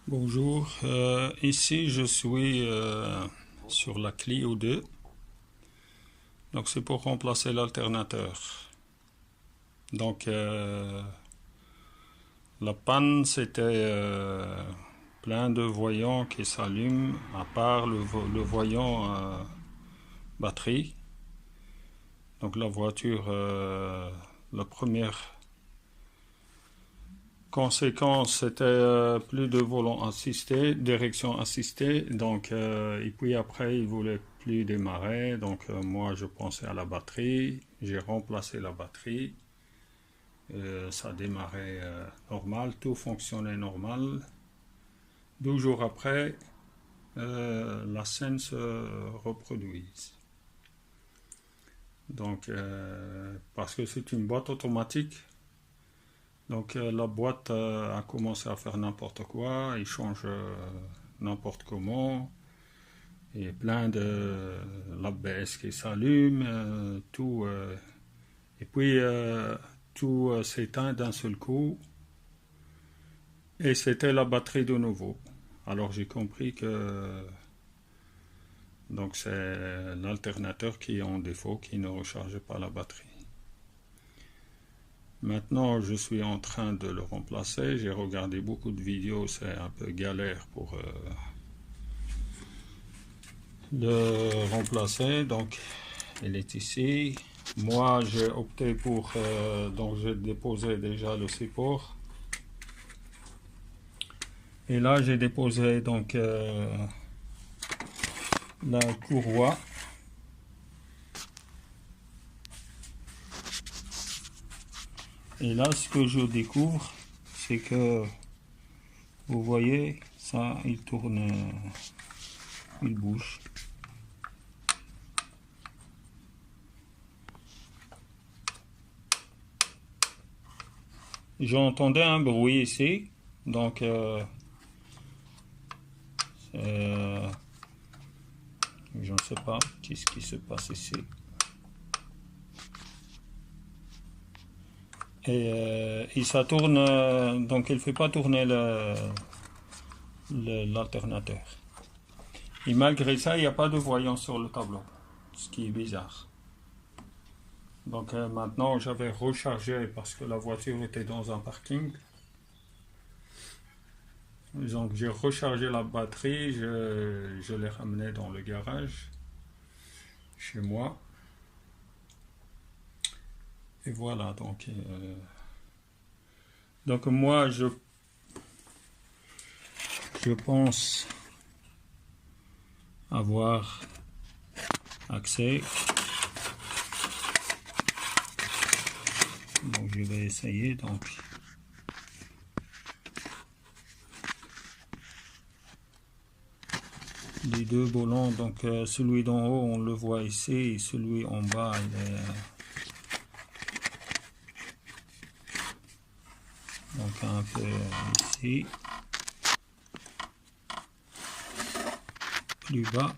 Bonjour, ici je suis sur la Clio 2, donc c'est pour remplacer l'alternateur. Donc la panne c'était plein de voyants qui s'allument à part le voyant batterie. Donc la voiture, la première conséquence, c'était plus de volant assisté, direction assistée. Donc, et puis après, il voulait plus démarrer. Donc, moi, je pensais à la batterie. J'ai remplacé la batterie. Ça démarrait normal, tout fonctionnait normal. 12 jours après, la scène se reproduise. Donc, parce que c'est une boîte automatique. Donc la boîte a commencé à faire n'importe quoi, il change n'importe comment, et plein de l'ABS qui s'allume, tout, et puis tout s'éteint d'un seul coup, et c'était la batterie de nouveau. Alors j'ai compris que donc c'est l'alternateur qui est en défaut, qui ne recharge pas la batterie. Maintenant, je suis en train de le remplacer. J'ai regardé beaucoup de vidéos, c'est un peu galère pour le remplacer. Donc, il est ici. Moi, j'ai opté pour... donc, j'ai déposé déjà le support. Et là, j'ai déposé donc la courroie. Et là, ce que je découvre, c'est que vous voyez, ça, il tourne, il bouge. J'entendais un bruit ici, donc je ne sais pas qu'est-ce qui se passe ici. Et ça tourne, donc il ne fait pas tourner l'alternateur. Et malgré ça, il n'y a pas de voyant sur le tableau, ce qui est bizarre. Donc maintenant, j'avais rechargé parce que la voiture était dans un parking. Donc j'ai rechargé la batterie, je l'ai ramenée dans le garage, chez moi. Et voilà, donc moi, je pense avoir accès. Donc je vais essayer. Donc les deux volants, donc celui d'en haut on le voit ici, et celui en bas il est donc un peu ici, plus bas,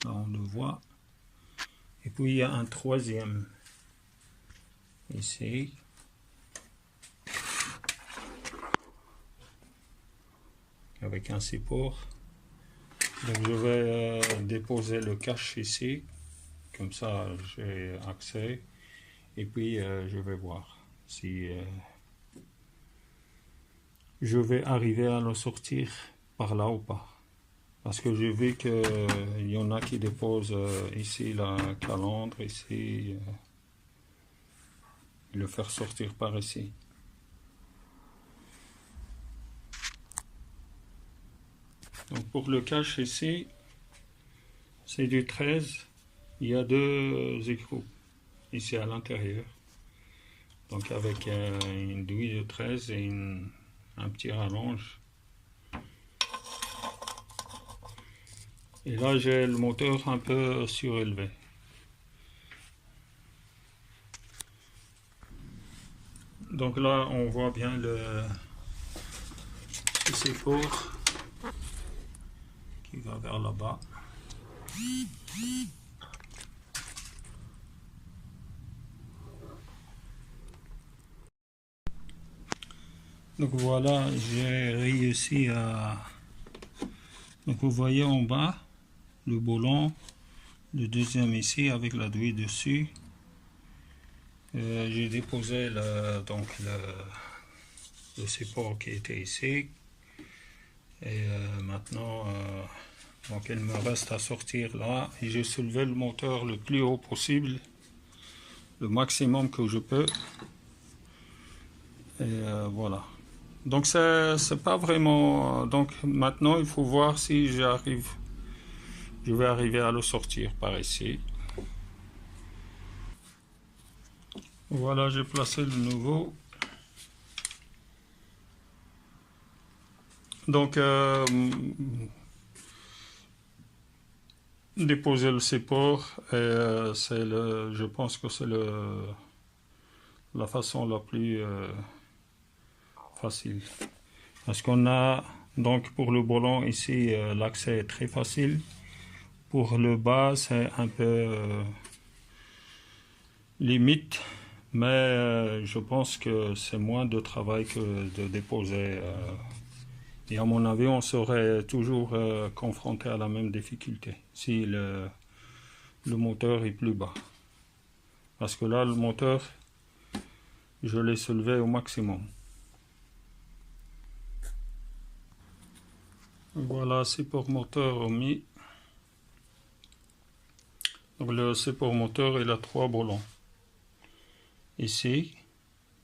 là on le voit, et puis il y a un troisième ici, avec un support. Donc je vais déposer le cache ici, comme ça j'ai accès, et puis je vais voir si je vais arriver à le sortir par là ou pas. Parce que j'ai vu qu'il y en a qui déposent ici la calandre, ici, le faire sortir par ici. Donc pour le cache ici, c'est du 13. Il y a deux écrous ici à l'intérieur. Donc avec une douille de 13 et un petit rallonge. Et là j'ai le moteur un peu surélevé. Donc là on voit bien le support qui va vers là-bas. Donc voilà, j'ai réussi à Donc vous voyez en bas le boulon, le deuxième ici avec la douille dessus. J'ai déposé le support qui était ici. Et maintenant, donc il me reste à sortir là. Et j'ai soulevé le moteur le plus haut possible, le maximum que je peux. Et voilà. Donc c'est pas vraiment. Donc maintenant il faut voir si j'arrive. Je vais arriver à le sortir par ici. Voilà, j'ai placé le nouveau. Donc déposer le support, c'est je pense que c'est la façon la plus facile. Parce qu'on a donc pour le boulon ici, l'accès est très facile. Pour le bas, c'est un peu limite, mais je pense que c'est moins de travail que de déposer. Et à mon avis, on serait toujours confronté à la même difficulté si le moteur est plus bas. Parce que là, le moteur, je l'ai soulevé au maximum. Voilà, support moteur remis. Donc le support moteur, il a 3 boulons. Ici,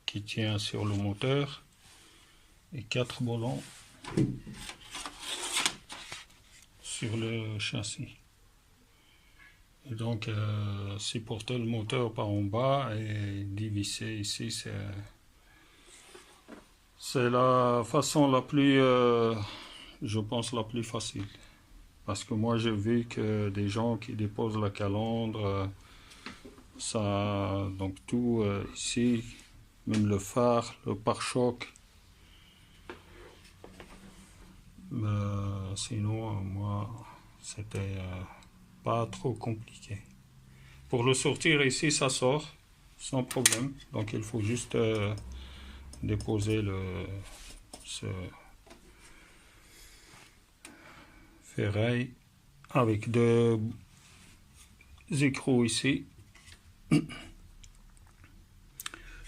qui tient sur le moteur, et 4 boulons sur le châssis. Et donc, supporter le moteur par en bas et dévisser ici, c'est la façon la plus, je pense, la plus facile. Parce que moi, j'ai vu que des gens qui déposent la calandre, ça, donc tout ici, même le phare, le pare-choc. Sinon, moi, c'était pas trop compliqué. Pour le sortir ici, ça sort sans problème. Donc, il faut juste déposer ce ferraille avec 2 écrous ici.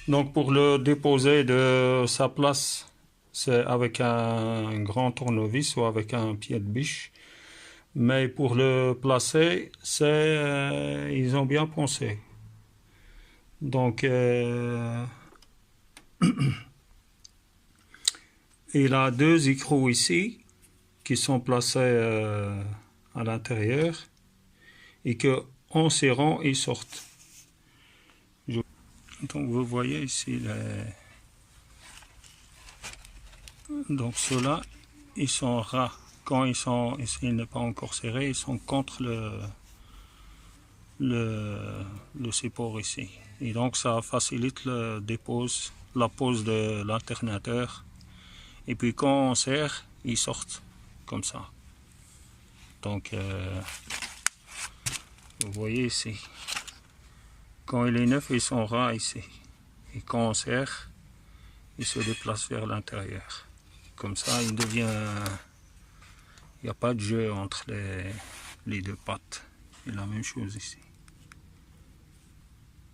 Donc pour le déposer de sa place, c'est avec un grand tournevis ou avec un pied de biche. Mais pour le placer, ils ont bien pensé. Donc il a 2 écrous ici qui sont placés à l'intérieur et que en serrant ils sortent. Donc vous voyez ici donc ceux-là ils sont ras quand ils n'est pas encore serré, ils sont contre le support ici et donc ça facilite la pose de l'alternateur et puis quand on serre ils sortent comme ça. Donc vous voyez ici, quand il est neuf, ils sont ras ici. Et quand on serre, il se déplace vers l'intérieur. Comme ça, il n'y a pas de jeu entre les 2 pattes. C'est la même chose ici.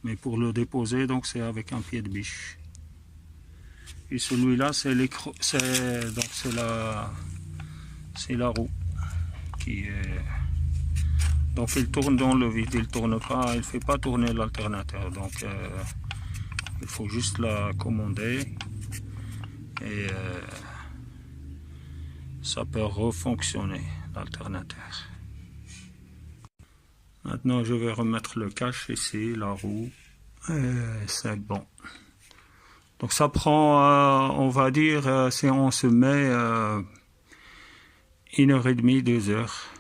Mais pour le déposer, donc c'est avec un pied de biche. Et celui-là, c'est la roue qui est. Donc il tourne dans le vide, il tourne pas, il fait pas tourner l'alternateur. Donc il faut juste la commander et ça peut refonctionner l'alternateur. Maintenant je vais remettre le cache ici, la roue, et c'est bon. Donc ça prend, on va dire, si on se met 1h30, 2 heures.